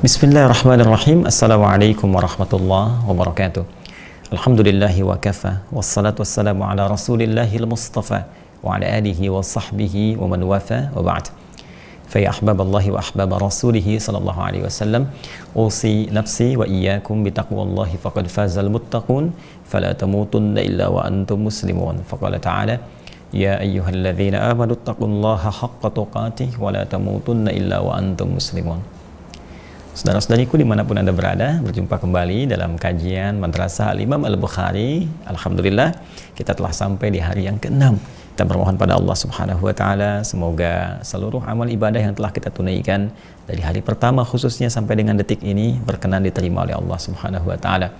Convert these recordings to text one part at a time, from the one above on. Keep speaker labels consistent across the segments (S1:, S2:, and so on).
S1: Bismillahirrahmanirrahim. Assalamualaikum warahmatullahi wabarakatuh. Alhamdulillahi wa kafa. Wassalatu wassalamu ala rasulillahil mustafa wa ala alihi wa sahbihi wa man wafa wa ba'd. Fa ya ahbaballahi wa ahbaba rasulihi sallallahu alaihi wasallam, usi nafsi wa iyyakum bitaqwallahi faqad fazal muttaqun fala tamutunna illa wa antum muslimun. Faqala ta'ala ya ayyuhalladzina amanu taqullaha haqqa tuqatih wa la tamutunna illa wa antum muslimun. Saudara-saudariku dimanapun Anda berada, berjumpa kembali dalam kajian Madrasah Al-Imam Al-Bukhari. Alhamdulillah, kita telah sampai di hari yang ke-6. Kita bermohon pada Allah Subhanahu wa Ta'ala, semoga seluruh amal ibadah yang telah kita tunaikan dari hari pertama khususnya sampai dengan detik ini berkenan diterima oleh Allah Subhanahu wa Ta'ala.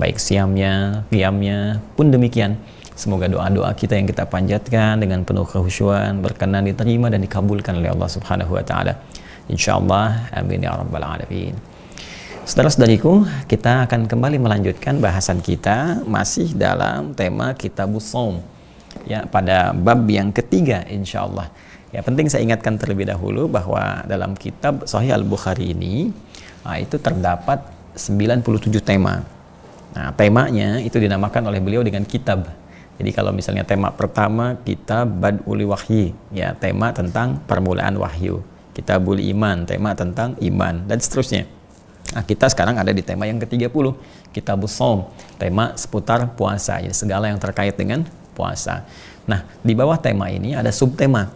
S1: Baik siamnya, qiyamnya pun demikian. Semoga doa-doa kita yang kita panjatkan dengan penuh kekhusyuan berkenan diterima dan dikabulkan oleh Allah Subhanahu wa Ta'ala. Insyaallah, amin ya rabbal alamin. Saudara-saudariku, kita akan kembali melanjutkan bahasan kita masih dalam tema Kitabus Shaum. Ya, pada bab yang ketiga insyaallah. Ya, penting saya ingatkan terlebih dahulu bahwa dalam kitab Sahih Al-Bukhari ini itu terdapat 97 tema. Nah, temanya itu dinamakan oleh beliau dengan kitab. Jadi kalau misalnya tema pertama kitab Bad'ul Wahyi, ya tema tentang permulaan wahyu. Kitabul Iman, tema tentang iman, dan seterusnya. Nah, kita sekarang ada di tema yang ke-30, Kitabus Shaum, tema seputar puasa, jadi segala yang terkait dengan puasa. Nah, di bawah tema ini ada subtema.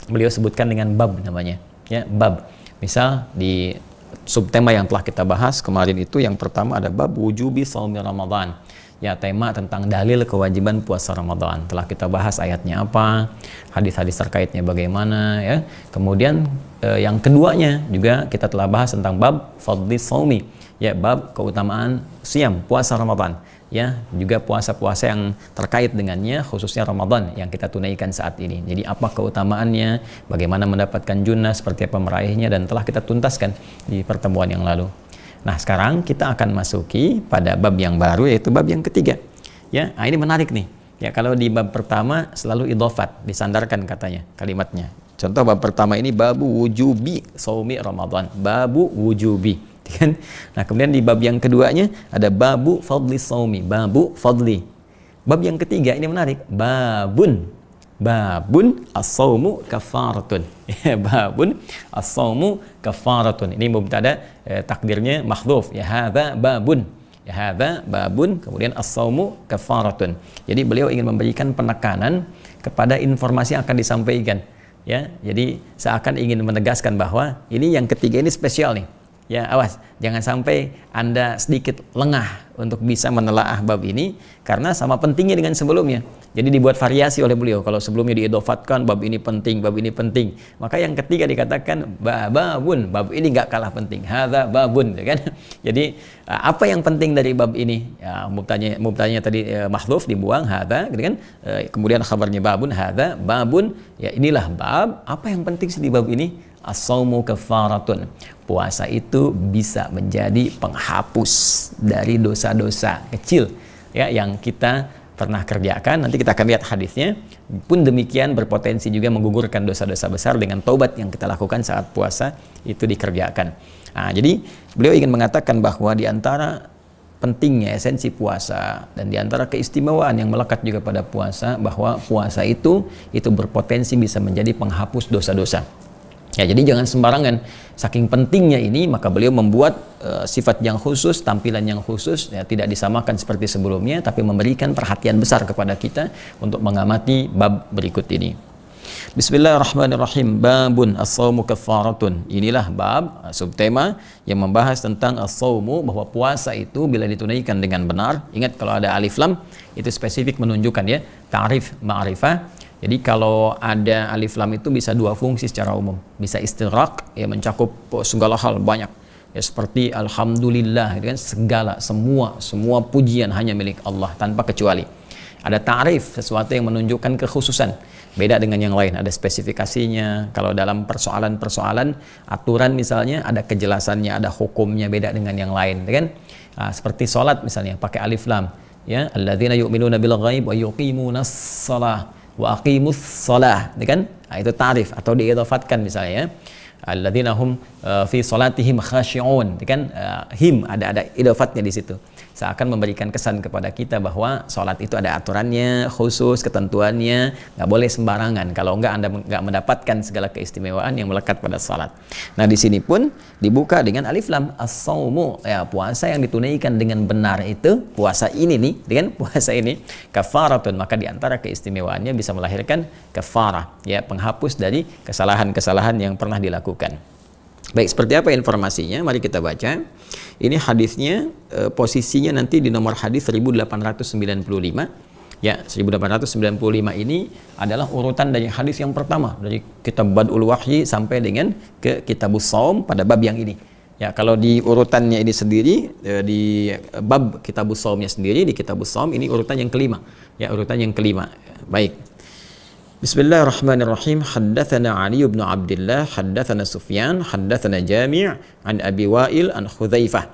S1: Beliau sebutkan dengan bab namanya, ya, bab. Misal di subtema yang telah kita bahas kemarin itu yang pertama ada bab wujubi shaumi Ramadan. Ya, tema tentang dalil kewajiban puasa Ramadan. Telah kita bahas ayatnya apa, hadis-hadis terkaitnya bagaimana, ya. Kemudian yang keduanya juga kita telah bahas tentang bab fadlis shaumi, ya, bab keutamaan siam, puasa Ramadan, ya, juga puasa-puasa yang terkait dengannya khususnya Ramadan yang kita tunaikan saat ini. Jadi apa keutamaannya, bagaimana mendapatkan junnah, seperti apa meraihnya, dan telah kita tuntaskan di pertemuan yang lalu. Nah, sekarang kita akan masuki pada bab yang baru, yaitu bab yang ketiga. Ya, nah ini menarik nih. Ya, kalau di bab pertama selalu idhofat, disandarkan katanya kalimatnya. Contoh bab pertama ini babu wujubi shaumi Ramadan, babu wujubi. Kan? Nah, kemudian di bab yang keduanya ada babu fadli shaumi, babu fadli. Bab yang ketiga ini menarik, babun as-shaumu kafaratun. Babun as-shaumu kafaratun. Ini mubtada, takdirnya mahdhuf, ya hadza babun, ya hadza babun, kemudian as-shaumu kafaratun. Jadi beliau ingin memberikan penekanan kepada informasi yang akan disampaikan, ya. Jadi seakan ingin menegaskan bahwa ini yang ketiga ini spesial nih. Ya, awas, jangan sampai Anda sedikit lengah untuk bisa menelaah bab ini karena sama pentingnya dengan sebelumnya. Jadi dibuat variasi oleh beliau. Kalau sebelumnya diedofatkan bab ini penting, bab ini penting, maka yang ketiga dikatakan babun, bab ini nggak kalah penting. Hadza babun, ya kan? Jadi apa yang penting dari bab ini? Ya, mubtadanya tadi mahdhuf dibuang hadza, gitu kan? Kemudian khabarnya babun, hadza babun. Ya, inilah bab. Apa yang penting di bab ini? As-shaumu kafaratun. Puasa itu bisa menjadi penghapus dari dosa-dosa kecil, ya, yang kita pernah kerjakan. Nanti kita akan lihat hadisnya. Pun demikian berpotensi juga menggugurkan dosa-dosa besar dengan taubat yang kita lakukan saat puasa itu dikerjakan. Nah, jadi beliau ingin mengatakan bahwa di antara pentingnya esensi puasa dan di antara keistimewaan yang melekat juga pada puasa, bahwa puasa itu berpotensi bisa menjadi penghapus dosa-dosa. Ya, jadi jangan sembarangan. Saking pentingnya ini, maka beliau membuat sifat yang khusus, tampilan yang khusus, ya, tidak disamakan seperti sebelumnya, tapi memberikan perhatian besar kepada kita untuk mengamati bab berikut ini. Bismillahirrahmanirrahim. Babun as-shaumu kafaratun. Inilah bab subtema yang membahas tentang as-shaumu, bahwa puasa itu bila ditunaikan dengan benar. Ingat, kalau ada alif lam itu spesifik menunjukkan, ya, ta'rif ma'rifah. Jadi kalau ada alif lam itu bisa dua fungsi secara umum. Bisa istighraq, ya, mencakup segala hal banyak. Ya, seperti alhamdulillah, gitu kan, semua pujian hanya milik Allah tanpa kecuali. Ada ta'rif, sesuatu yang menunjukkan kekhususan. Beda dengan yang lain, ada spesifikasinya. Kalau dalam persoalan aturan misalnya ada kejelasannya, ada hukumnya, beda dengan yang lain, gitu kan? Nah, seperti sholat misalnya pakai alif lam, ya, alladzina yu'minuna bil ghaib wa yuqimunas shalah wa aqimus shalah, kan? Nah, itu tarif atau diidhafatkan misalnya, ya. alladzina hum fi salatihim khashi'un, kan him ada idafatnya di situ. Seakan memberikan kesan kepada kita bahwa sholat itu ada aturannya, khusus, ketentuannya, nggak boleh sembarangan. Kalau enggak, Anda nggak mendapatkan segala keistimewaan yang melekat pada sholat. Nah, di sini pun dibuka dengan alif lam, as-saumu, ya, puasa yang ditunaikan dengan benar itu, puasa ini nih, dengan puasa ini, kafaratun, maka diantara keistimewaannya bisa melahirkan kafarah, ya, penghapus dari kesalahan-kesalahan yang pernah dilakukan. Baik, seperti apa informasinya? Mari kita baca. Ini hadisnya, posisinya nanti di nomor hadis 1895. Ya, 1895 ini adalah urutan dari hadis yang pertama dari kitab Bad'ul Wahyi sampai dengan ke Kitabus Shaum pada bab yang ini. Ya, kalau di urutannya ini sendiri, di bab Kitabus Shaumnya sendiri, di Kitabus Shaum ini urutan yang kelima. Ya, urutan yang kelima. Baik. Bismillahirrahmanirrahim. Haddatsana Ali bin Abdullah, haddatsana Sufyan, haddatsana Jami' an Abi Wa'il an Hudzaifah.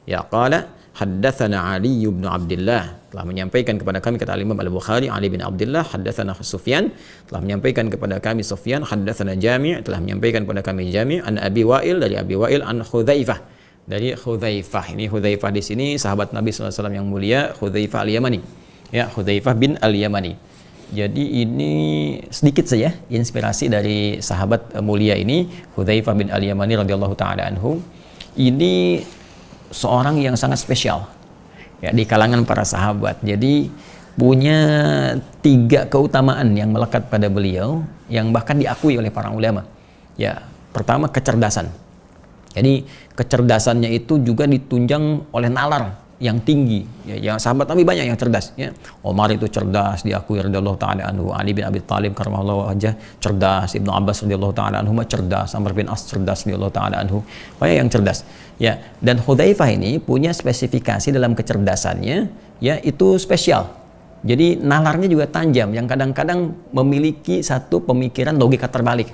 S1: Ya, qala haddatsana Ali bin Abdullah, telah menyampaikan kepada kami, kata Imam Al-Bukhari, Ali bin Abdullah, haddatsana Sufyan, telah menyampaikan kepada kami Sufyan, haddatsana Jami', telah menyampaikan kepada kami Jami' an Abi Wa'il, dari Abi Wa'il an Hudzaifah, dari Hudzaifah. Ini Hudzaifah di sini sahabat Nabi sallallahu alaihi wasallam yang mulia, Hudzaifah Al-Yamani. Ya, Hudzaifah bin Al-Yamani. Jadi ini sedikit saja inspirasi dari sahabat mulia ini, Hudzaifah bin Al-Yamani radhiyallahu taala anhu. Ini seorang yang sangat spesial, ya, di kalangan para sahabat. Jadi punya 3 keutamaan yang melekat pada beliau yang bahkan diakui oleh para ulama. Ya, pertama kecerdasan. Jadi kecerdasannya itu juga ditunjang oleh nalar yang tinggi, ya, sahabat Nabi banyak yang cerdas, ya. Umar itu cerdas, diakui radhiyallahu taala anhu. Ali bin Abi Thalib karramallahu wajhah cerdas, Ibnu Abbas radhiyallahu taala anhu cerdas, Amr bin As cerdas radhiyallahu taala anhu. Banyak yang cerdas, ya. Dan Hudzaifah ini punya spesifikasi dalam kecerdasannya, ya, itu spesial. Jadi nalarnya juga tajam, yang kadang-kadang memiliki satu pemikiran logika terbalik.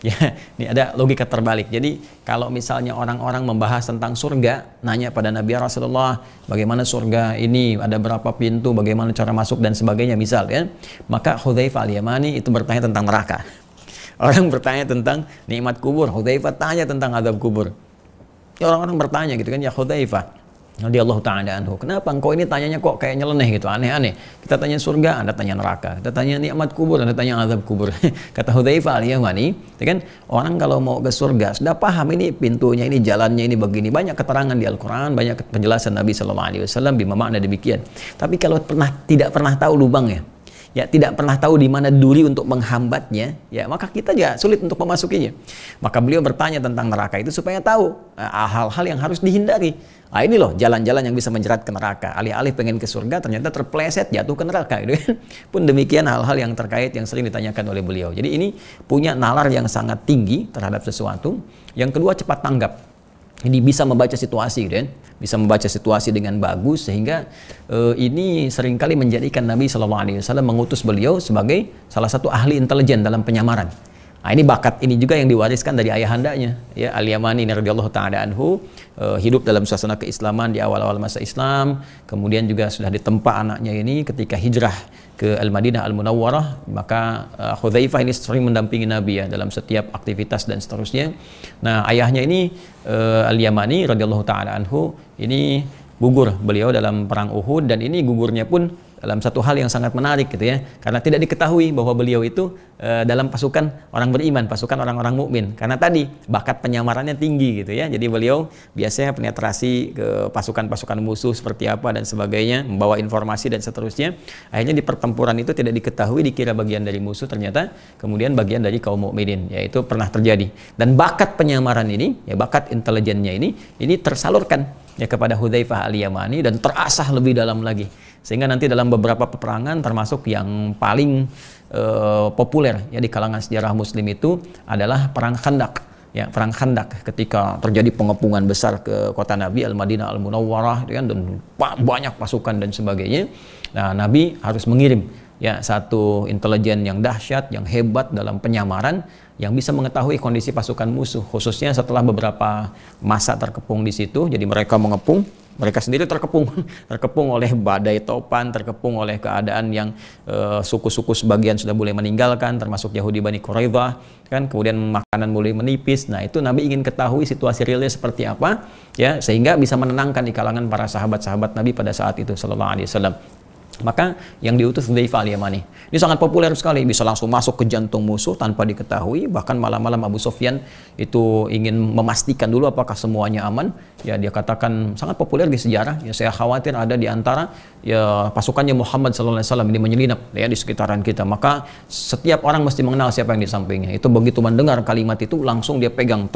S1: Ya, ini ada logika terbalik. Jadi kalau misalnya orang-orang membahas tentang surga, nanya pada Nabi Rasulullah, bagaimana surga ini, ada berapa pintu, bagaimana cara masuk dan sebagainya, misal, ya, maka Hudzaifah Al-Yamani itu bertanya tentang neraka. Orang bertanya tentang nikmat kubur, Hudzaifah tanya tentang azab kubur. Ya, orang-orang bertanya gitu kan, ya Hudzaifah radhiyallahu taala anhu, kenapa engkau ini tanyanya kok kayak nyeleneh gitu, aneh-aneh. Kita tanya surga, Anda tanya neraka. Kita tanya nikmat kubur, Anda tanya azab kubur. Kata Hudzaifah Al-Yamani, kan, orang kalau mau ke surga sudah paham ini pintunya, ini jalannya, ini begini. Banyak keterangan di Al-Quran, banyak penjelasan Nabi Sallallahu Alaihi Wasallam bima makna demikian. Tapi kalau tidak pernah tahu lubangnya, ya, tidak pernah tahu di mana duri untuk menghambatnya, ya, maka kita juga sulit untuk memasukinya. Maka beliau bertanya tentang neraka itu supaya tahu hal-hal yang harus dihindari. Nah, ini loh jalan-jalan yang bisa menjerat ke neraka. Alih-alih pengen ke surga, ternyata terpleset jatuh ke neraka. Gitu. Pun demikian hal-hal yang terkait yang sering ditanyakan oleh beliau. Jadi ini punya nalar yang sangat tinggi terhadap sesuatu. Yang kedua, cepat tanggap. Jadi bisa membaca situasi, gitu, bisa membaca situasi dengan bagus, sehingga ini seringkali menjadikan Nabi SAW mengutus beliau sebagai salah satu ahli intelijen dalam penyamaran. Nah, ini bakat ini juga yang diwariskan dari ayahandanya, ya, Al-Yamani radhiyallahu taala anhu, hidup dalam suasana keislaman di awal-awal masa Islam, kemudian juga sudah ditempa anaknya ini ketika hijrah ke Al-Madinah Al-Munawwarah, maka Hudzaifah ini sering mendampingi Nabi, ya, dalam setiap aktivitas dan seterusnya. Nah, ayahnya ini Al-Yamani radhiyallahu taala anhu ini gugur beliau dalam perang Uhud, dan ini gugurnya pun dalam satu hal yang sangat menarik, gitu, ya, karena tidak diketahui bahwa beliau itu dalam pasukan orang beriman, pasukan orang-orang mukmin, karena tadi bakat penyamarannya tinggi, gitu, ya. Jadi beliau biasanya penetrasi ke pasukan-pasukan musuh seperti apa dan sebagainya, membawa informasi dan seterusnya. Akhirnya di pertempuran itu tidak diketahui, dikira bagian dari musuh, ternyata kemudian bagian dari kaum mukminin, yaitu pernah terjadi. Dan bakat penyamaran ini, ya, bakat intelijennya ini tersalurkan, ya, kepada Hudzaifah Al-Yamani dan terasah lebih dalam lagi. Sehingga nanti dalam beberapa peperangan, termasuk yang paling populer, ya, di kalangan sejarah Muslim itu adalah perang Khandak, ya, perang Khandak ketika terjadi pengepungan besar ke kota Nabi Al-Madinah Al-Munawwarah, ya, dan banyak pasukan dan sebagainya. Nah, Nabi harus mengirim, ya, satu intelijen yang dahsyat, yang hebat dalam penyamaran, yang bisa mengetahui kondisi pasukan musuh, khususnya setelah beberapa masa terkepung di situ. Jadi mereka mengepung Mereka sendiri terkepung, terkepung oleh badai topan, terkepung oleh keadaan yang suku-suku sebagian sudah mulai meninggalkan, termasuk Yahudi Bani Quraidah, kan? Kemudian makanan mulai menipis. Nah, itu Nabi ingin ketahui situasi realnya seperti apa, ya, sehingga bisa menenangkan di kalangan para sahabat-sahabat Nabi pada saat itu, Sallallahu Alaihi Wasallam. Maka yang diutus Hudzaifah al-Yamani ini sangat populer sekali, bisa langsung masuk ke jantung musuh tanpa diketahui. Bahkan malam-malam Abu Sufyan itu ingin memastikan dulu apakah semuanya aman. Ya, dia katakan sangat populer di sejarah. Ya, saya khawatir ada di antara ya pasukannya Muhammad SAW ini menyelinap ya di sekitaran kita. Maka setiap orang mesti mengenal siapa yang di sampingnya. Itu begitu mendengar kalimat itu langsung dia pegang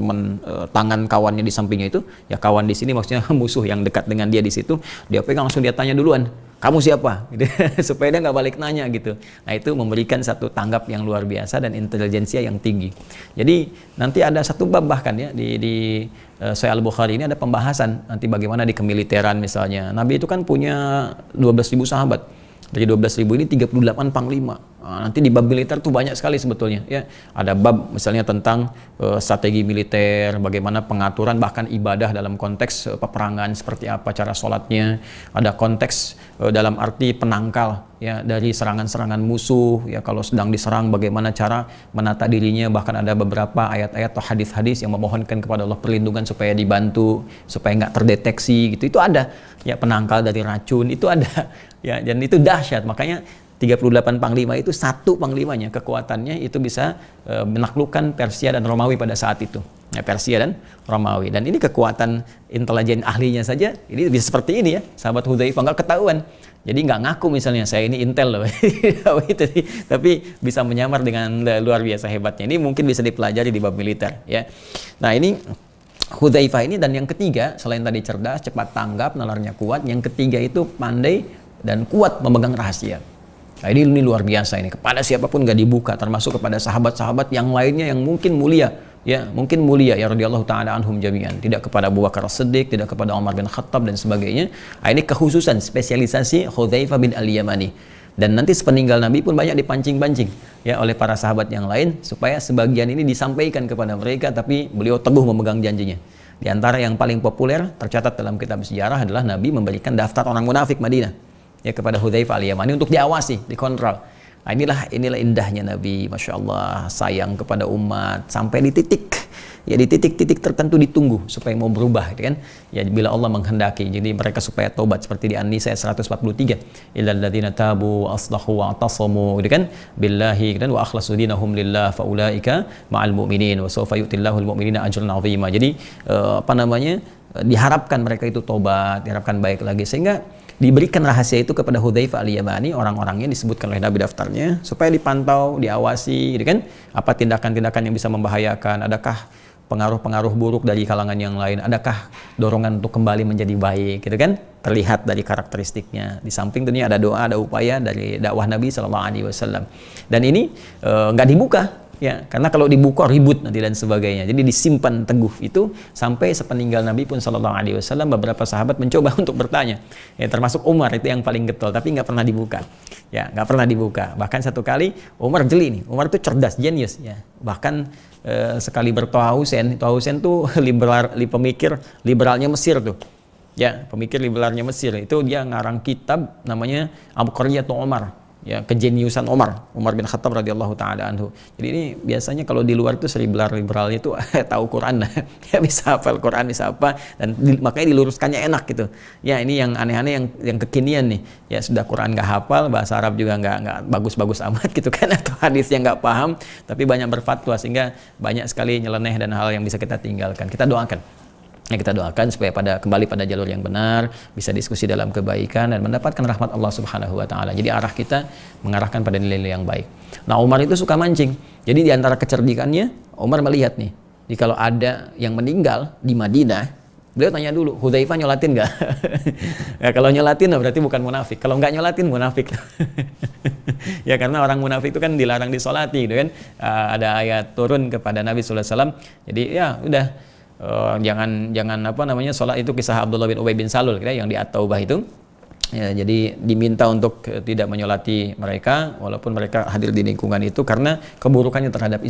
S1: tangan kawannya di sampingnya itu. Ya, kawan di sini maksudnya musuh yang dekat dengan dia di situ. Dia pegang langsung, dia tanya duluan, kamu siapa? Gitu. Supaya dia nggak balik nanya gitu. Nah, itu memberikan satu tanggap yang luar biasa dan intelijensia yang tinggi. Jadi nanti ada satu bab bahkan ya di Sahih Al-Bukhari ini ada pembahasan nanti bagaimana di kemiliteran misalnya. Nabi itu kan punya 12.000 sahabat. Dari 12.000 ini 38 panglima. Nah, nanti di bab militer tuh banyak sekali sebetulnya ya. Ada bab misalnya tentang strategi militer, bagaimana pengaturan bahkan ibadah dalam konteks peperangan, seperti apa cara sholatnya. Ada konteks dalam arti penangkal ya dari serangan-serangan musuh ya, kalau sedang diserang bagaimana cara menata dirinya. Bahkan ada beberapa ayat-ayat atau hadis-hadis yang memohonkan kepada Allah perlindungan supaya dibantu, supaya nggak terdeteksi gitu. Itu ada ya, penangkal dari racun itu ada ya, dan itu dahsyat. Makanya 38 panglima itu satu panglimanya kekuatannya itu bisa menaklukkan Persia dan Romawi pada saat itu. Ya, Persia dan Romawi. Dan ini kekuatan intelijen ahlinya saja ini bisa seperti ini ya. Sahabat Hudzaifah nggak ketahuan. Jadi nggak ngaku misalnya saya ini intel loh. Tapi bisa menyamar dengan luar biasa hebatnya. Ini mungkin bisa dipelajari di bab militer ya. Nah, ini Hudzaifah ini. Dan yang ketiga, selain tadi cerdas, cepat tanggap, nalarnya kuat, yang ketiga itu pandai dan kuat memegang rahasia. Nah, ini luar biasa ini, kepada siapapun nggak dibuka, termasuk kepada sahabat-sahabat yang lainnya yang mungkin mulia ya, mungkin mulia ya radhiyallahu taala anhum jami'an. Tidak kepada Abu Bakar As-Siddiq, tidak kepada Umar bin Khattab dan sebagainya. Nah, ini kekhususan spesialisasi Hudzaifah bin al-Yamani. Dan nanti sepeninggal Nabi pun banyak dipancing-pancing ya oleh para sahabat yang lain supaya sebagian ini disampaikan kepada mereka, tapi beliau teguh memegang janjinya. Di antara yang paling populer tercatat dalam kitab sejarah adalah Nabi memberikan daftar orang munafik Madinah ya kepada Hudzaifah al-Yamani untuk diawasi, dikontrol. Nah, inilah indahnya Nabi, Masya Allah, sayang kepada umat sampai di titik ya, di titik-titik tertentu ditunggu supaya mau berubah gitu kan ya, bila Allah menghendaki. Jadi mereka supaya tobat, seperti di An-Nisa 143, illal ladzina tabu aslahu wa atasamu gitu kan billahi dan wa akhlasu dinahum lillah faulaika ma'al mu'minin wa sawfa yu'tillahu al-mu'minina ajran 'azima. Jadi diharapkan mereka itu tobat, diharapkan baik lagi, sehingga diberikan rahasia itu kepada Hudzaifah al-Yamani, orang-orangnya disebutkan oleh Nabi daftarnya, supaya dipantau, diawasi, gitu kan? Apa tindakan-tindakan yang bisa membahayakan, adakah pengaruh-pengaruh buruk dari kalangan yang lain, adakah dorongan untuk kembali menjadi baik, gitu kan? Terlihat dari karakteristiknya. Di samping tentunya ada doa, ada upaya dari dakwah Nabi SAW. Dan ini nggak dibuka. Ya, karena kalau dibuka ribut nanti dan sebagainya. Jadi disimpan teguh itu sampai sepeninggal Nabi pun Shallallahu Alaihi Wasallam. Beberapa sahabat mencoba untuk bertanya, ya, termasuk Umar itu yang paling getol, tapi nggak pernah dibuka. Ya, nggak pernah dibuka. Bahkan satu kali Umar jeli nih. Umar itu cerdas, jenius. Ya, bahkan sekali Toha Hussein tuh pemikir liberalnya Mesir tuh. Ya, pemikir liberalnya Mesir itu dia ngarang kitab namanya Abqariyatu Umar. Ya, kejeniusan Umar bin Khattab radhiyallahu taala anhu. Jadi ini biasanya kalau di luar itu liberal itu tahu Quran lah. Ya, bisa hafal Quran, bisa apa, dan makanya diluruskannya enak gitu. Ya, ini yang aneh-aneh yang kekinian nih. Ya, sudah Quran nggak hafal, bahasa Arab juga nggak bagus-bagus amat gitu kan, atau hadisnya nggak paham, tapi banyak berfatwa sehingga banyak sekali nyeleneh dan hal yang bisa kita tinggalkan. Kita doakan. Ya, kita doakan supaya kembali pada jalur yang benar, bisa diskusi dalam kebaikan dan mendapatkan rahmat Allah Subhanahu wa taala. Jadi arah kita mengarahkan pada nilai-nilai yang baik. Nah, Umar itu suka mancing. Jadi di antara kecerdikannya, Umar melihat nih, kalau ada yang meninggal di Madinah, beliau tanya dulu, Hudzaifah nyolatin nggak? Ya, kalau nyolatin berarti bukan munafik. Kalau nggak nyolatin, munafik. Ya, karena orang munafik itu kan dilarang disolati gitu kan. Ada ayat turun kepada Nabi sallallahu alaihi wasallam. Jadi ya udah, jangan sholat itu, kisah Abdullah bin Ubay bin Salul yang di At-Taubah itu ya, jadi diminta untuk tidak menyolati mereka walaupun mereka hadir di lingkungan itu karena keburukannya terhadap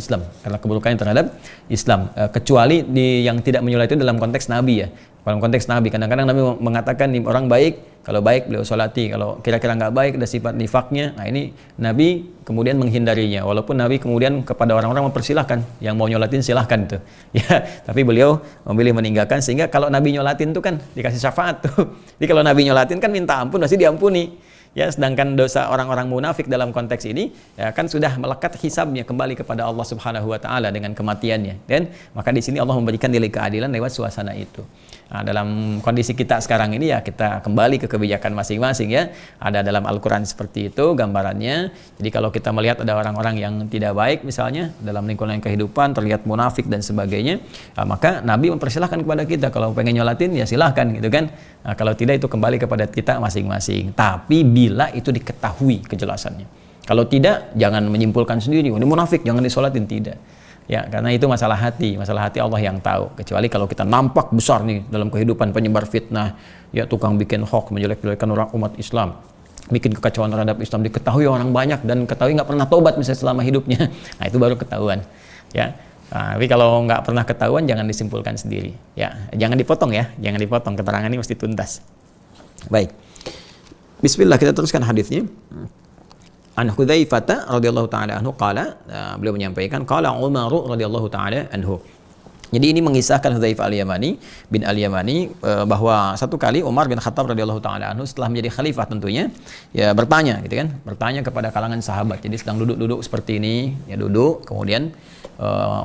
S1: Islam, kecuali yang tidak menyolati itu dalam konteks Nabi ya. Dalam konteks Nabi, kadang-kadang Nabi mengatakan nih orang baik, kalau baik beliau sholati, kalau kira-kira nggak baik ada sifat nifaknya, nah ini Nabi kemudian menghindarinya. Walaupun Nabi kemudian kepada orang-orang mempersilahkan, yang mau nyolatin silahkan tuh, ya. Tapi beliau memilih meninggalkan, sehingga kalau Nabi nyolatin tuh kan dikasih syafaat tuh. Jadi kalau Nabi nyolatin kan minta ampun, pasti diampuni. Ya, sedangkan dosa orang-orang munafik dalam konteks ini ya kan sudah melekat hisabnya kembali kepada Allah Subhanahu wa taala dengan kematiannya. Dan maka di sini Allah memberikan nilai keadilan lewat suasana itu. Nah, dalam kondisi kita sekarang ini ya kita kembali ke kebijakan masing-masing ya. Ada dalam Al-Qur'an seperti itu gambarannya. Jadi kalau kita melihat ada orang-orang yang tidak baik misalnya dalam lingkungan kehidupan terlihat munafik dan sebagainya, maka Nabi mempersilahkan kepada kita kalau pengen nyolatin ya silahkan gitu kan. Nah, kalau tidak itu kembali kepada kita masing-masing. Tapi bila itu diketahui kejelasannya. Kalau tidak jangan menyimpulkan sendiri, ini munafik jangan disolatin, tidak. Ya, karena itu masalah hati Allah yang tahu. Kecuali kalau kita nampak besar nih dalam kehidupan penyebar fitnah, ya tukang bikin hoax, menjelek-jelekan orang umat Islam, bikin kekacauan terhadap Islam, diketahui orang banyak dan ketahui nggak pernah tobat misalnya selama hidupnya, nah itu baru ketahuan. Ya, nah, tapi kalau nggak pernah ketahuan jangan disimpulkan sendiri. Ya, jangan dipotong ya, jangan dipotong, keterangan ini mesti tuntas. Baik, Bismillah, kita teruskan hadisnya. An Hudzaifah radhiyallahu taala anhu qala, beliau menyampaikan qala Umar radhiyallahu taala anhu. Jadi ini mengisahkan Hudzaifah al-Yamani bin al-Yamani bahwa satu kali Umar bin Khattab radhiyallahu taala anhu setelah menjadi khalifah tentunya ya bertanya gitu kan, bertanya kepada kalangan sahabat. Jadi sedang duduk-duduk seperti ini, ya duduk, kemudian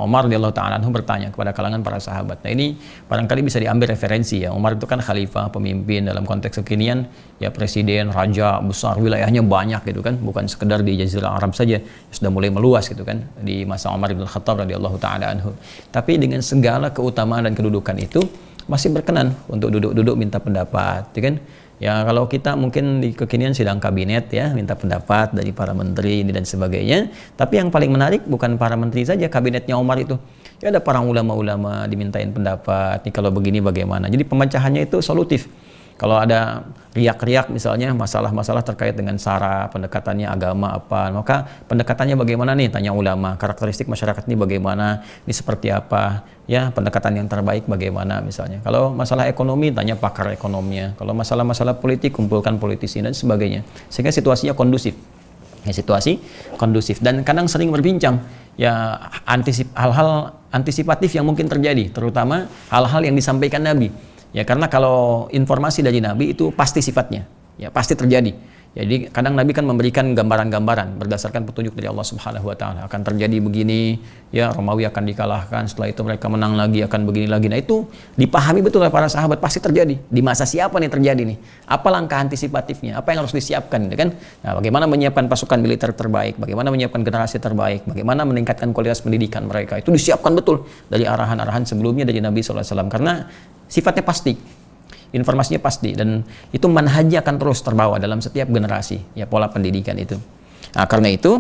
S1: Umar radhiyallahu taala anhu bertanya kepada kalangan para sahabat. Nah, ini barangkali bisa diambil referensi ya. Umar itu kan khalifah, pemimpin dalam konteks kekinian, ya presiden, raja besar, wilayahnya banyak gitu kan, bukan sekedar di Jazirah Arab saja, sudah mulai meluas gitu kan di masa Umar bin Khattab radhiyallahu taala anhu. Tapi dengan segala keutamaan dan kedudukan itu masih berkenan untuk duduk-duduk minta pendapat, ya kan? Ya kalau kita mungkin di kekinian sidang kabinet ya, minta pendapat dari para menteri ini dan sebagainya. Tapi yang paling menarik bukan para menteri saja, kabinetnya Umar itu. Ya ada para ulama-ulama dimintain pendapat, nih kalau begini bagaimana. Jadi pemecahannya itu solutif. Kalau ada riak-riak misalnya masalah-masalah terkait dengan sara, pendekatannya agama apa, maka pendekatannya bagaimana nih, tanya ulama, karakteristik masyarakat ini bagaimana, ini seperti apa, ya pendekatan yang terbaik bagaimana misalnya. Kalau masalah ekonomi tanya pakar ekonominya, kalau masalah-masalah politik kumpulkan politisi dan sebagainya, sehingga situasinya kondusif. Ya, situasi kondusif dan kadang sering berbincang ya hal-hal antisipatif yang mungkin terjadi, terutama hal-hal yang disampaikan Nabi. Ya karena kalau informasi dari Nabi itu pasti sifatnya, ya pasti terjadi. Jadi kadang Nabi kan memberikan gambaran-gambaran berdasarkan petunjuk dari Allah Subhanahu wa taala, akan terjadi begini, ya Romawi akan dikalahkan, setelah itu mereka menang lagi, akan begini lagi. Nah, itu dipahami betul oleh para sahabat, pasti terjadi. Di masa siapa nih terjadi nih? Apa langkah antisipatifnya? Apa yang harus disiapkan, kan? Nah, bagaimana menyiapkan pasukan militer terbaik, bagaimana menyiapkan generasi terbaik, bagaimana meningkatkan kualitas pendidikan mereka. Itu disiapkan betul dari arahan-arahan sebelumnya dari Nabi sallallahu alaihi wasallam karena sifatnya pasti. Informasinya pasti dan itu manhajnya akan terus terbawa dalam setiap generasi ya pola pendidikan itu. Nah, karena itu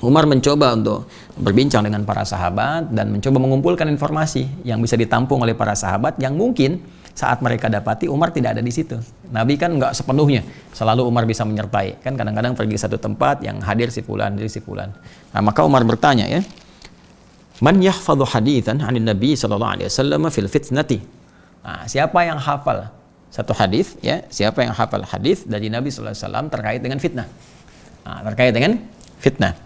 S1: Umar mencoba untuk berbincang dengan para sahabat dan mencoba mengumpulkan informasi yang bisa ditampung oleh para sahabat yang mungkin saat mereka dapati Umar tidak ada di situ. Nabi kan nggak sepenuhnya selalu Umar bisa menyertai, kan kadang-kadang pergi satu tempat yang hadir si fulan, hadir si fulan. Nah, maka Umar bertanya ya, man yahfadhu hadithan 'anil nabi sallallahu alaihi wasallam fil fitnati. Nah, siapa yang hafal satu hadis ya, siapa yang hafal hadis dari Nabi sallallahu alaihi wasallam terkait dengan fitnah. Nah, terkait dengan fitnah.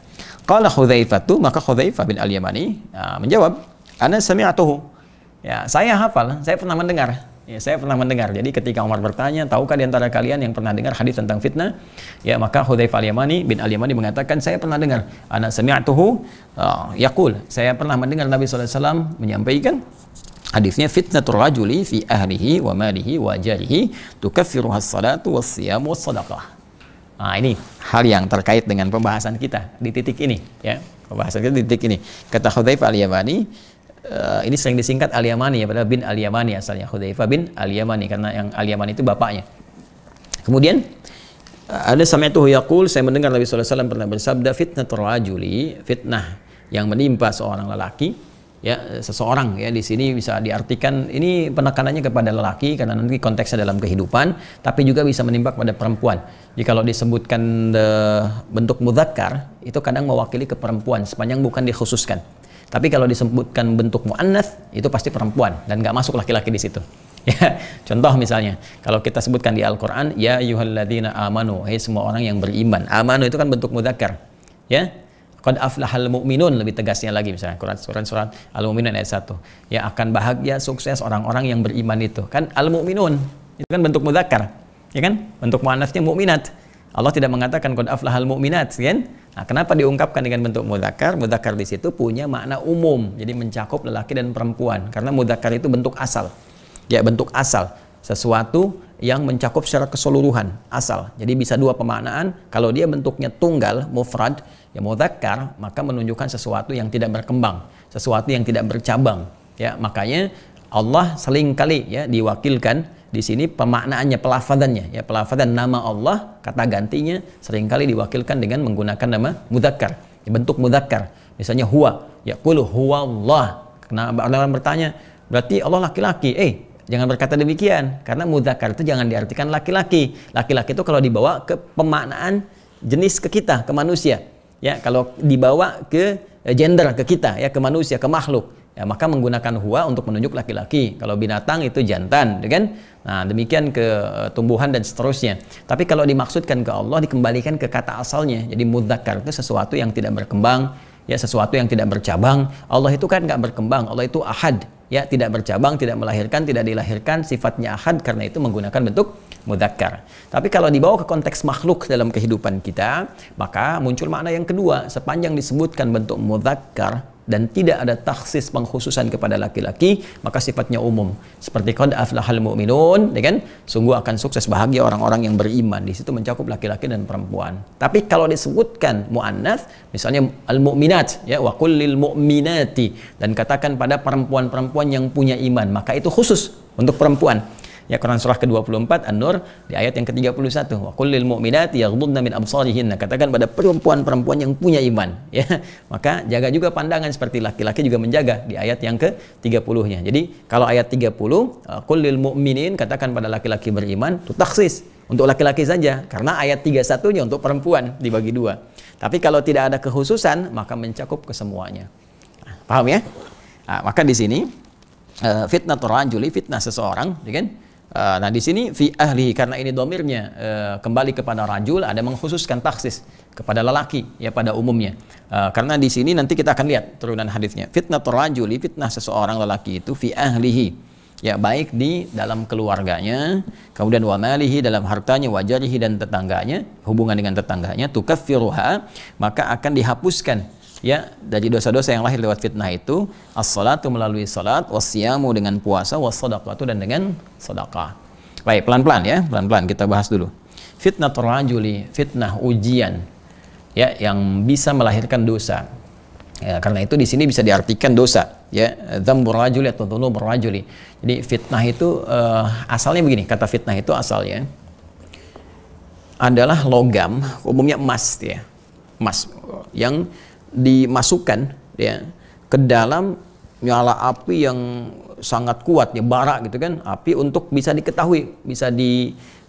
S1: Qala Hudzaifah, maka Hudzaifah bin Al-Yamani menjawab, ana sami'tuhu. Ya, saya hafal, saya pernah mendengar. Ya, saya pernah mendengar. Jadi ketika Umar bertanya, tahukah di antara kalian yang pernah dengar hadis tentang fitnah? Ya, maka Hudzaifah Al-Yamani bin Al-Yamani mengatakan, saya pernah dengar. Ana sami'tuhu yaqul. Saya pernah mendengar Nabi sallallahu alaihi wasallam menyampaikan hadisnya, fitnatur rajuli fi ahlihi wa malihi wa jarihi tukaffiruhas salatu was-siyam was-sadaqah. Nah, ini hal yang terkait dengan pembahasan kita di titik ini ya. Pembahasan kita di titik ini. Kata Hudzaifah Al-Yamani, ini sering disingkat Al-Yamani ya, padahal bin Al-Yamani asalnya, Hudzaifah bin Al-Yamani karena yang Al-Yamani itu bapaknya. Kemudian ada sami'tuhu yaqul, saya mendengar Nabi sallallahu alaihi wasallam pernah bersabda, fitnatur rajuli, fitnah yang menimpa seorang lelaki. Ya, seseorang ya di sini bisa diartikan ini penekanannya kepada lelaki karena nanti konteksnya dalam kehidupan, tapi juga bisa menimpa pada perempuan. Jadi kalau disebutkan bentuk mudzakkar itu kadang mewakili ke perempuan sepanjang bukan dikhususkan. Tapi kalau disebutkan bentuk muannats itu pasti perempuan dan nggak masuk laki-laki di situ. Ya, contoh misalnya, kalau kita sebutkan di Al-Quran, ya ayyuhalladzina amanu, hai semua orang yang beriman. Amanu itu kan bentuk mudzakkar. Ya, qad aflahal mu'minun, lebih tegasnya lagi misalnya surat Al-Mu'minun ayat 1. Ya, akan bahagia, sukses orang-orang yang beriman itu. Kan al-mu'minun itu kan bentuk mudzakkar. Ya kan? Bentuk muannats-nya mukminat. Allah tidak mengatakan qad aflahal mu'minat, kan? Nah, kenapa diungkapkan dengan bentuk mudzakkar? Mudzakkar di situ punya makna umum, jadi mencakup lelaki dan perempuan. Karena mudzakkar itu bentuk asal. Ya, bentuk asal, sesuatu yang mencakup secara keseluruhan, asal. Jadi bisa dua pemaknaan. Kalau dia bentuknya tunggal, mufrad, ya mudzakkar, maka menunjukkan sesuatu yang tidak berkembang, sesuatu yang tidak bercabang. Ya, makanya Allah seringkali ya diwakilkan di sini pemaknaannya, pelafadannya, ya pelafadzan nama Allah, kata gantinya seringkali diwakilkan dengan menggunakan nama mudzakkar, ya, bentuk mudzakkar. Misalnya huwa, ya qul huwallah. Karena orang bertanya, berarti Allah laki-laki? Jangan berkata demikian, karena mudzakkar itu jangan diartikan laki-laki. Laki-laki itu kalau dibawa ke pemaknaan jenis ke kita, ke manusia. Ya, kalau dibawa ke gender ke kita, ya ke manusia, ke makhluk. Ya, maka menggunakan huwa untuk menunjuk laki-laki. Kalau binatang itu jantan, kan? Nah, demikian ke tumbuhan dan seterusnya. Tapi kalau dimaksudkan ke Allah, dikembalikan ke kata asalnya. Jadi mudzakkar itu sesuatu yang tidak berkembang, ya sesuatu yang tidak bercabang. Allah itu kan nggak berkembang. Allah itu ahad, ya tidak bercabang, tidak melahirkan, tidak dilahirkan. Sifatnya ahad, karena itu menggunakan bentuk mudzakkar. Tapi kalau dibawa ke konteks makhluk dalam kehidupan kita, maka muncul makna yang kedua. Sepanjang disebutkan bentuk mudzakkar dan tidak ada takhsis pengkhususan kepada laki-laki, maka sifatnya umum. Seperti qad aflahal mu'minun, ya kan? Sungguh akan sukses bahagia orang-orang yang beriman. Di situ mencakup laki-laki dan perempuan. Tapi kalau disebutkan muannats, misalnya al-mu'minat, ya wa qul lil mu'minati, dan katakan pada perempuan-perempuan yang punya iman, maka itu khusus untuk perempuan. Ya, Quran surah ke-24 An-Nur di ayat yang ke-31, wa qul lil mu'minati yaghdudna min absarihinna, katakan pada perempuan-perempuan yang punya iman, ya. Maka jaga juga pandangan seperti laki-laki juga menjaga di ayat yang ke-30-nya. Jadi kalau ayat 30 qul lil mu'minin, katakan pada laki-laki beriman, itu takhsis untuk laki-laki saja, karena ayat 31-nya untuk perempuan dibagi dua. Tapi kalau tidak ada kekhususan, maka mencakup kesemuanya. Nah, paham ya? Nah, maka di sini fitnatur rajuli, fitnah seseorang, ya kan? Nah di sini fi ahli, karena ini domirnya kembali kepada rajul, ada mengkhususkan taksis kepada lelaki, ya pada umumnya. Karena di sini nanti kita akan lihat turunan hadisnya. Fitnatur rajuli, fitnah seseorang lelaki itu fi ahlihi, ya baik di dalam keluarganya, kemudian wa malihi, dalam hartanya, wajarihi, dan tetangganya, hubungan dengan tetangganya, tukaffiruha, maka akan dihapuskan, ya dari dosa-dosa yang lahir lewat fitnah itu, as-salatu melalui salat, was-siyamu dengan puasa, was-shadaqatu dan dengan sedekah. Baik, pelan-pelan ya, pelan-pelan kita bahas dulu. Fitnatur rajuli, fitnah ujian, ya yang bisa melahirkan dosa. Ya, karena itu di sini bisa diartikan dosa, ya dzambur rajuli atau dzunubur rajuli. Jadi fitnah itu asalnya begini, kata fitnah itu asalnya adalah logam, umumnya emas, ya. Emas yang dimasukkan, ya ke dalam nyala api yang sangat kuat, ya bara gitu kan, api untuk bisa diketahui, bisa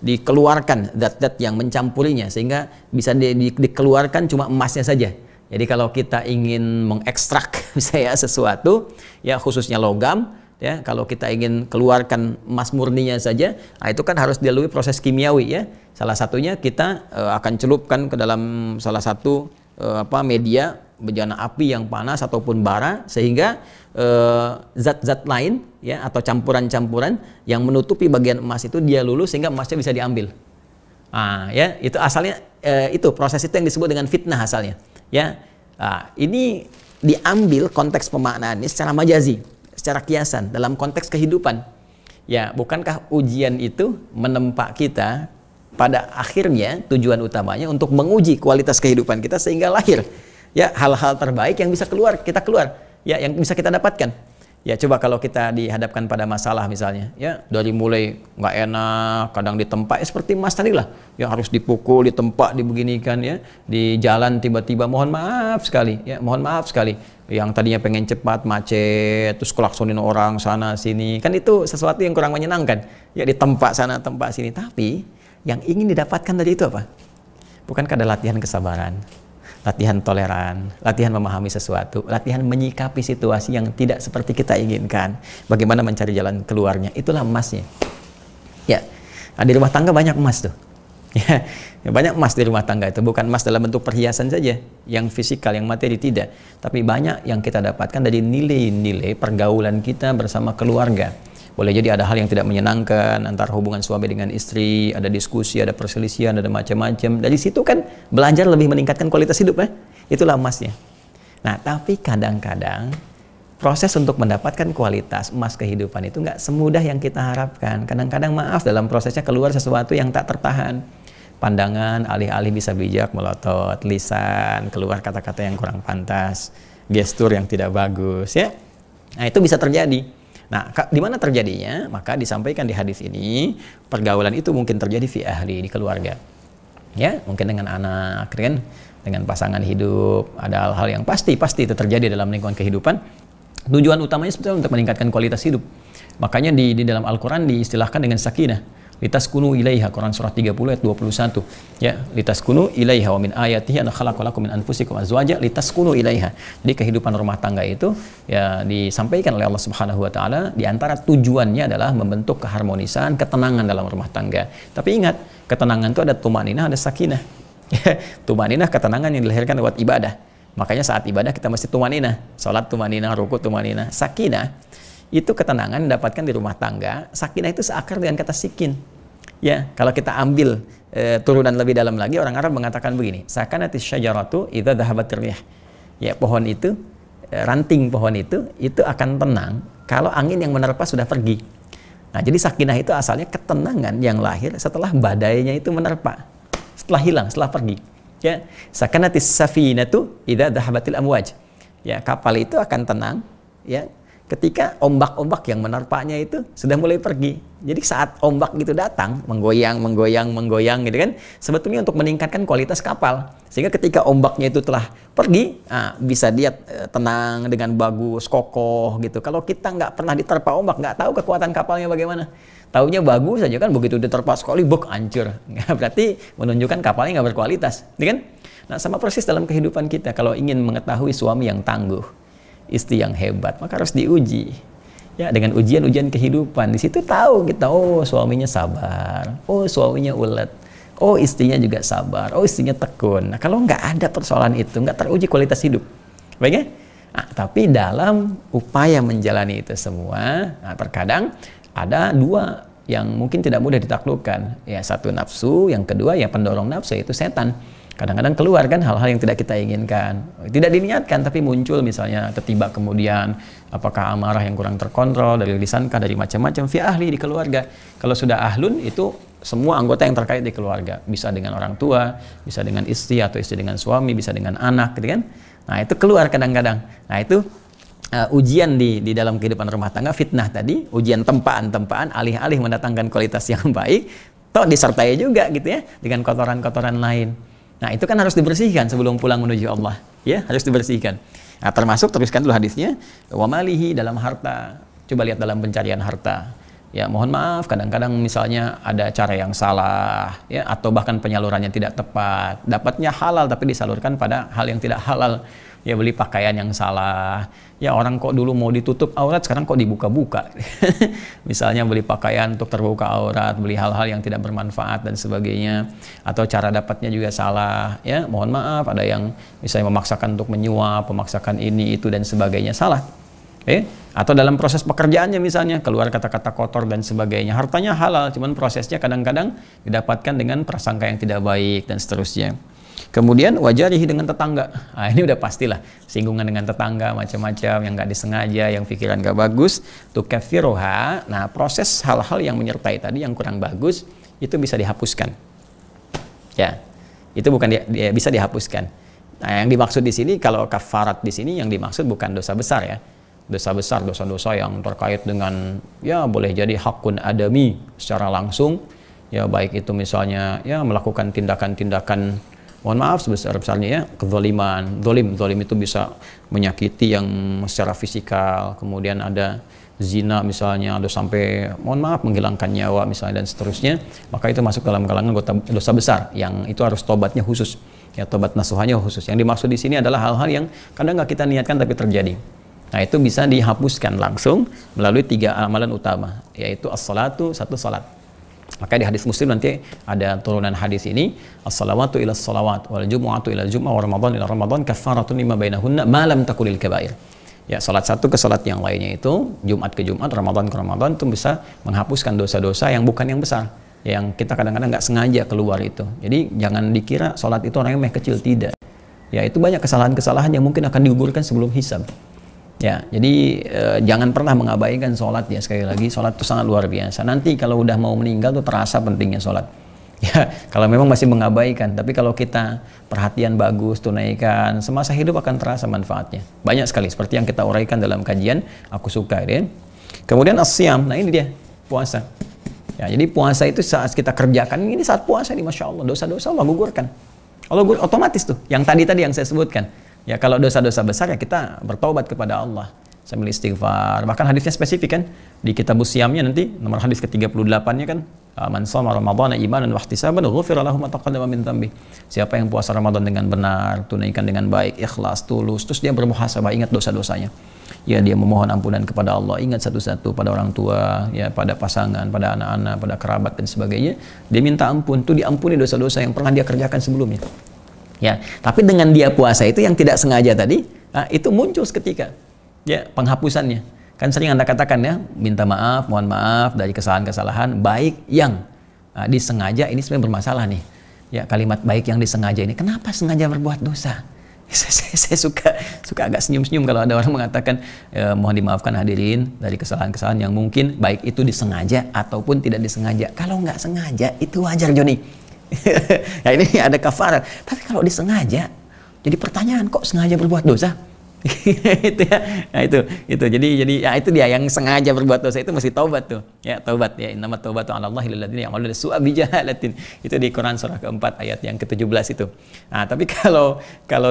S1: dikeluarkan zat-zat yang mencampurinya, sehingga bisa dikeluarkan cuma emasnya saja. Jadi kalau kita ingin mengekstrak misalnya sesuatu, ya khususnya logam, ya kalau kita ingin keluarkan emas murninya saja, nah itu kan harus dilalui proses kimiawi, ya. Salah satunya kita akan celupkan ke dalam salah satu media bejana api yang panas ataupun bara, sehingga zat-zat lain, ya atau campuran-campuran yang menutupi bagian emas itu dia lulus sehingga emasnya bisa diambil. Ya itu asalnya, itu proses itu yang disebut dengan fitnah asalnya, ya. Ini diambil konteks pemaknaannya secara majazi, secara kiasan dalam konteks kehidupan. Ya, bukankah ujian itu menempa kita pada akhirnya tujuan utamanya untuk menguji kualitas kehidupan kita sehingga lahir, ya hal-hal terbaik yang bisa kita keluar, ya yang bisa kita dapatkan. Ya coba kalau kita dihadapkan pada masalah misalnya, ya dari mulai nggak enak, kadang ditempa, seperti Mas tadi lah, ya harus dipukul, ditempa, dibeginikan, ya di jalan tiba-tiba mohon maaf sekali, ya mohon maaf sekali, yang tadinya pengen cepat macet, terus klaksonin orang sana sini, kan itu sesuatu yang kurang menyenangkan, ya ditempa sana tempa sini. Tapi yang ingin didapatkan dari itu apa? Bukankah ada latihan kesabaran, latihan toleran, latihan memahami sesuatu, latihan menyikapi situasi yang tidak seperti kita inginkan, bagaimana mencari jalan keluarnya, itulah emasnya. Ya, nah, di rumah tangga banyak emas tuh. Ya, banyak emas di rumah tangga itu, bukan emas dalam bentuk perhiasan saja, yang fisikal, yang materi tidak, tapi banyak yang kita dapatkan dari nilai-nilai pergaulan kita bersama keluarga. Boleh jadi ada hal yang tidak menyenangkan antara hubungan suami dengan istri, ada diskusi, ada perselisihan, ada macam-macam. Dari situ kan belajar lebih meningkatkan kualitas hidup, itulah emasnya. Nah, tapi kadang-kadang proses untuk mendapatkan kualitas emas kehidupan itu nggak semudah yang kita harapkan. Kadang-kadang maaf, dalam prosesnya keluar sesuatu yang tak tertahan. Pandangan alih-alih bisa bijak melotot, lisan keluar kata-kata yang kurang pantas, gestur yang tidak bagus, ya. Nah, itu bisa terjadi. Nah, di mana terjadinya? Maka disampaikan di hadis ini, pergaulan itu mungkin terjadi fi ahli, di keluarga. Ya, mungkin dengan anak, kan? Dengan pasangan hidup, ada hal-hal yang pasti itu terjadi dalam lingkungan kehidupan. Tujuan utamanya sebetulnya untuk meningkatkan kualitas hidup. Makanya di dalam Al-Quran diistilahkan dengan sakinah. Litaskunu ilaiha, Quran surah 30 ayat 21. Ya, litaskunu ilaiha wa min ayatihi an khalaqalakum min anfusikum azwaja litaskunu ilaiha. Jadi kehidupan rumah tangga itu ya disampaikan oleh Allah Subhanahu wa taala, di antara tujuannya adalah membentuk keharmonisan, ketenangan dalam rumah tangga. Tapi ingat, ketenangan itu ada tumaninah, ada sakinah. Tumaninah ketenangan yang dilahirkan lewat ibadah. Makanya saat ibadah kita mesti tumaninah, salat tumaninah, ruku tumaninah. Sakinah itu ketenangan didapatkan di rumah tangga. Sakinah itu seakar dengan kata sikin. Ya, kalau kita ambil turunan lebih dalam lagi, orang Arab mengatakan begini, sakanatis syajaratu idza dhahabat rih. Ya, pohon itu, ranting pohon itu akan tenang kalau angin yang menerpa sudah pergi. Nah, jadi sakinah itu asalnya ketenangan yang lahir setelah badainya itu menerpa, setelah hilang, setelah pergi. Ya, sakanatis safinatu idza dhahabatil amwaj. Ya, kapal itu akan tenang, ya, ketika ombak-ombak yang menerpanya itu sudah mulai pergi. Jadi saat ombak gitu datang, menggoyang gitu kan, sebetulnya untuk meningkatkan kualitas kapal. Sehingga ketika ombaknya itu telah pergi, bisa dia tenang dengan bagus, kokoh gitu. Kalau kita nggak pernah diterpa ombak, nggak tahu kekuatan kapalnya bagaimana. Taunya bagus saja kan, begitu diterpa sekali, hancur. Berarti menunjukkan kapalnya nggak berkualitas, gitu kan? Nah, sama persis dalam kehidupan kita. Kalau ingin mengetahui suami yang tangguh, istri yang hebat, maka harus diuji. Ya, dengan ujian-ujian kehidupan. Di situ tahu kita, oh suaminya sabar, oh suaminya ulet, oh istrinya juga sabar, oh istrinya tekun. Nah, kalau nggak ada persoalan itu, nggak teruji kualitas hidup. Baik ya? Nah, tapi dalam upaya menjalani itu semua, nah, terkadang ada dua yang mungkin tidak mudah ditaklukkan. Ya, satu nafsu, yang kedua yang pendorong nafsu, yaitu setan. Kadang-kadang keluar kan hal-hal yang tidak kita inginkan, tidak diniatkan tapi muncul, misalnya tiba kemudian apakah amarah yang kurang terkontrol, dari lisankah, dari macam-macam, fi ahli, di keluarga. Kalau sudah ahlun itu semua anggota yang terkait di keluarga, bisa dengan orang tua, bisa dengan istri atau istri dengan suami, bisa dengan anak, gitu kan. Nah, itu keluar kadang-kadang. Nah, itu ujian di dalam kehidupan rumah tangga, fitnah tadi, ujian tempaan-tempaan, alih-alih mendatangkan kualitas yang baik, toh disertai juga gitu ya dengan kotoran-kotoran lain. Nah, itu kan harus dibersihkan sebelum pulang menuju Allah, ya, harus dibersihkan. Nah, termasuk, teruskan dulu hadisnya, wa malihi, dalam harta. Coba lihat dalam pencarian harta. Ya, mohon maaf, kadang-kadang misalnya ada cara yang salah, ya, atau bahkan penyalurannya tidak tepat. Dapatnya halal tapi disalurkan pada hal yang tidak halal. Ya, beli pakaian yang salah. Ya, orang kok dulu mau ditutup aurat, sekarang kok dibuka-buka. Misalnya beli pakaian untuk terbuka aurat, beli hal-hal yang tidak bermanfaat dan sebagainya. Atau cara dapatnya juga salah. Ya, mohon maaf, ada yang misalnya memaksakan untuk menyuap, memaksakan ini, itu, dan sebagainya. Salah. Atau dalam proses pekerjaannya misalnya, keluar kata-kata kotor dan sebagainya. Hartanya halal, cuman prosesnya kadang-kadang didapatkan dengan prasangka yang tidak baik, dan seterusnya. Kemudian wajarihi, dengan tetangga. Nah, ini udah pastilah, singgungan dengan tetangga macam-macam yang nggak disengaja, yang pikiran nggak bagus, tukaffiruha. Nah, proses hal-hal yang menyertai tadi yang kurang bagus itu bisa dihapuskan. Ya, itu bukan bisa dihapuskan. Nah, yang dimaksud di sini, kalau kafarat di sini yang dimaksud bukan dosa besar ya. Dosa besar, dosa-dosa yang terkait dengan, ya boleh jadi hakun adami secara langsung, ya baik itu misalnya ya melakukan tindakan-tindakan, mohon maaf sebesar-besarnya ya, kezaliman, zolim itu bisa menyakiti yang secara fisikal, kemudian ada zina misalnya, ada sampai, mohon maaf, menghilangkan nyawa misalnya, dan seterusnya, maka itu masuk dalam kalangan dosa besar yang itu harus tobatnya khusus. Ya, tobat nasuhanya khusus. Yang dimaksud di sini adalah hal-hal yang kadang nggak kita niatkan tapi terjadi. Nah, itu bisa dihapuskan langsung melalui 3 amalan utama, yaitu as-salatu, 1 salat. Maka di hadis Muslim nanti ada turunan hadis ini, as-salawatu ila as-salawat wal jumu'atu ila al-jumu'ah wa ramadan ila ramadan kaffaratun lima bainahunna ma lam takulil kabair. Ya, salat satu ke salat yang lainnya itu, Jumat ke Jumat, Ramadan ke Ramadan, itu bisa menghapuskan dosa-dosa yang bukan yang besar, yang kita kadang-kadang nggak sengaja keluar itu. Jadi jangan dikira salat itu orangnya meh kecil, tidak. Ya, itu banyak kesalahan-kesalahan yang mungkin akan digugurkan sebelum hisab. Ya, jadi jangan pernah mengabaikan sholat ya. Sekali lagi, sholat itu sangat luar biasa. Nanti kalau udah mau meninggal tuh terasa pentingnya sholat. Ya, kalau memang masih mengabaikan. Tapi kalau kita perhatian bagus, tunaikan, semasa hidup akan terasa manfaatnya. Banyak sekali, seperti yang kita uraikan dalam kajian, aku suka ya. Kemudian as-siyam, nah ini dia, puasa. Ya, jadi puasa itu saat kita kerjakan, ini saat puasa nih, Masya Allah, dosa-dosa Allah gugurkan. Allah gugurkan otomatis tuh, yang tadi yang saya sebutkan. Ya, kalau dosa-dosa besar ya kita bertaubat kepada Allah sambil istighfar. Bahkan hadisnya spesifik kan di kitab Siyamnya, nanti nomor hadis ke-38-nya kan, man shoma ramadhana imanan wa ihtisaban ghufira lahu ma taqaddama min dhanbi. Siapa yang puasa Ramadan dengan benar, tunaikan dengan baik, ikhlas, tulus, terus dia bermuhasabah, ingat dosa-dosanya. Ya, dia memohon ampunan kepada Allah, ingat satu-satu pada orang tua, ya, pada pasangan, pada anak-anak, pada kerabat dan sebagainya. Dia minta ampun, tuh diampuni dosa-dosa yang pernah dia kerjakan sebelumnya. Ya, tapi dengan dia puasa itu yang tidak sengaja tadi, itu muncul seketika, ya, penghapusannya. Kan sering Anda katakan ya, minta maaf, mohon maaf dari kesalahan-kesalahan baik yang disengaja, ini sebenarnya bermasalah nih. Ya, kalimat baik yang disengaja ini, kenapa sengaja berbuat dosa? Saya suka agak senyum-senyum kalau ada orang mengatakan, mohon dimaafkan hadirin dari kesalahan-kesalahan yang mungkin baik itu disengaja ataupun tidak disengaja. Kalau nggak sengaja itu wajar, Joni. Ya, ini ada kafarat. Tapi kalau disengaja, jadi pertanyaan, kok sengaja berbuat dosa? Itu ya. Nah, itu. Jadi ya, itu dia yang sengaja berbuat dosa itu mesti taubat tuh. Ya, taubat ya. Innamat taubatu 'alallahi lil ladzina ya'maluna su'a bijahalatin. Itu di Quran surah keempat ayat yang ke-17 itu. Nah, tapi kalau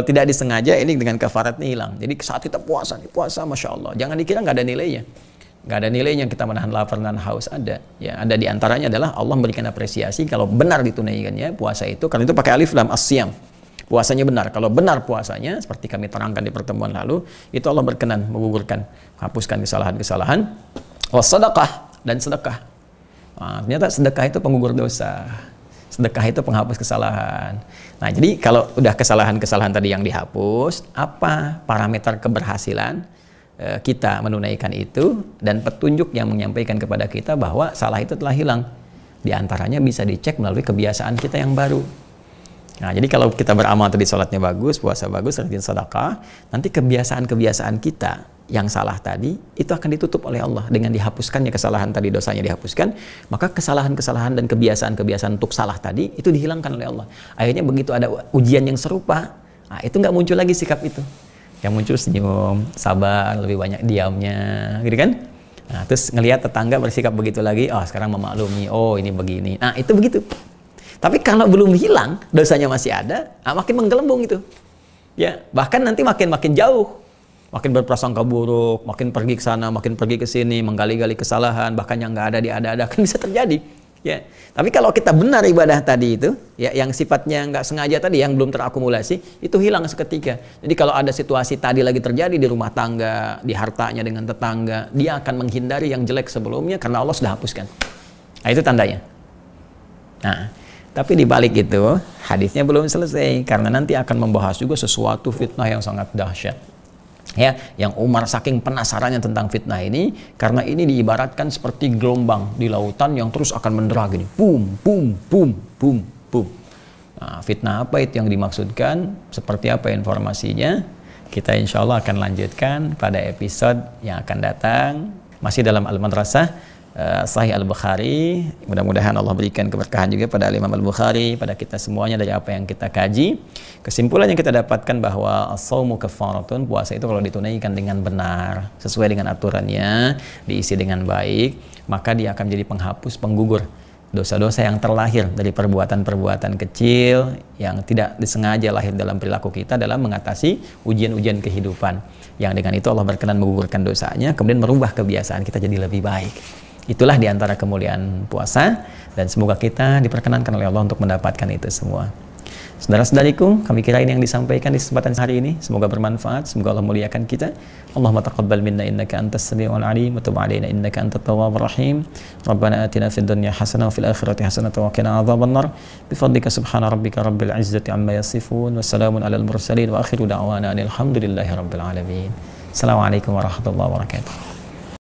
S1: tidak disengaja, ini dengan kafaratnya hilang. Jadi saat kita puasa, Masya Allah, jangan dikira nggak ada nilainya. Nggak ada nilainya kita menahan lapar dan haus, ada. Ya, ada di antaranya adalah Allah memberikan apresiasi kalau benar ditunaikannya puasa itu, karena itu pakai alif lam as-siyam. Puasanya benar. Kalau benar puasanya, seperti kami terangkan di pertemuan lalu, itu Allah berkenan menggugurkan, menghapuskan kesalahan-kesalahan. Wassadaqah, dan sedekah. Nah, ternyata sedekah itu penggugur dosa. Sedekah itu penghapus kesalahan. Nah, jadi kalau udah kesalahan-kesalahan tadi yang dihapus, apa parameter keberhasilan kita menunaikan itu, dan petunjuk yang menyampaikan kepada kita bahwa salah itu telah hilang. Di antaranya bisa dicek melalui kebiasaan kita yang baru. Nah, jadi kalau kita beramal tadi, sholatnya bagus, puasa bagus, rajin sedekah, nanti kebiasaan-kebiasaan kita yang salah tadi itu akan ditutup oleh Allah dengan dihapuskannya kesalahan tadi, dosanya dihapuskan, maka kesalahan-kesalahan dan kebiasaan-kebiasaan untuk salah tadi itu dihilangkan oleh Allah. Akhirnya begitu ada ujian yang serupa, nah, itu nggak muncul lagi sikap itu. Yang muncul senyum, sabar, lebih banyak diamnya, gitu kan? Nah, terus ngelihat tetangga bersikap begitu lagi, oh sekarang memaklumi, oh ini begini. Nah, itu begitu. Tapi kalau belum hilang, dosanya masih ada, makin menggelembung itu. Ya, bahkan nanti makin jauh. Makin berprasangka buruk, makin pergi ke sana, makin pergi ke sini, menggali-gali kesalahan, bahkan yang nggak ada diada-ada, kan bisa terjadi. Ya, tapi kalau kita benar ibadah tadi itu, ya, yang sifatnya nggak sengaja tadi, yang belum terakumulasi, itu hilang seketika. Jadi kalau ada situasi tadi lagi terjadi di rumah tangga, di hartanya dengan tetangga, dia akan menghindari yang jelek sebelumnya karena Allah sudah hapuskan. Nah, itu tandanya. Nah, tapi di balik itu, hadisnya belum selesai, karena nanti akan membahas juga sesuatu fitnah yang sangat dahsyat. Ya, yang Umar saking penasarannya tentang fitnah ini, karena ini diibaratkan seperti gelombang di lautan yang terus akan mendera gini, boom, boom, boom, boom, boom. Nah, fitnah apa itu yang dimaksudkan? Seperti apa informasinya? Kita insya Allah akan lanjutkan pada episode yang akan datang, masih dalam Al-Madrasah Sahih Al-Bukhari. Mudah-mudahan Allah berikan keberkahan juga pada Imam Al-Bukhari, pada kita semuanya dari apa yang kita kaji. Kesimpulan yang kita dapatkan bahwa as-shaumu kafaratun, puasa itu kalau ditunaikan dengan benar, sesuai dengan aturannya, diisi dengan baik, maka dia akan menjadi penghapus, penggugur dosa-dosa yang terlahir dari perbuatan-perbuatan kecil yang tidak disengaja lahir dalam perilaku kita dalam mengatasi ujian-ujian kehidupan. Yang dengan itu Allah berkenan menggugurkan dosanya, kemudian merubah kebiasaan kita jadi lebih baik. Itulah diantara kemuliaan puasa, dan semoga kita diperkenankan oleh Allah untuk mendapatkan itu semua. Saudara-saudariku, kami kira ini yang disampaikan di kesempatan hari ini semoga bermanfaat, semoga Allah muliakan kita. Allahumma taqabbal minna innaka antas samiul alim wa tub alaina innaka antat tawwabur rahim. Rabbana atina fid dunya hasanah wa fil akhirati hasanah wa qina adzabannar. Bi fadlika subhana rabbika rabbil izzati amma yasifun wa salamun alal mursalin wa akhiru da'wana alhamdulillahi rabbil alamin. Assalamualaikum warahmatullahi wabarakatuh.